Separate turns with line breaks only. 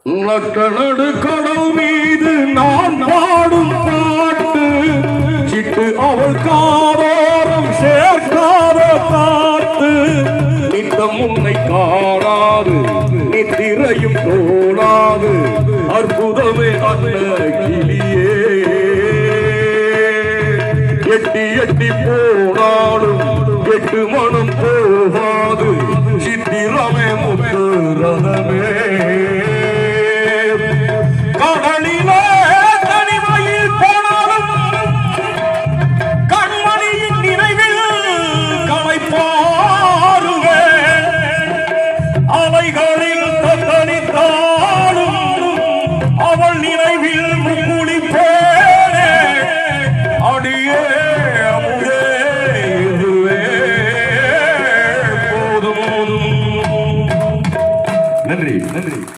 நக்கனடு கடல் மீது நான் பாடும் பாட்டு சிட்டு அவள் காரோரம் சேர்க்காத காத்து நித்தம் உன்னை காணாது நித்திரையும் தோணாது அற்புதமே அல்ல கிளியே எட்டி எட்டி போனாலும் எட்டு மனம் போ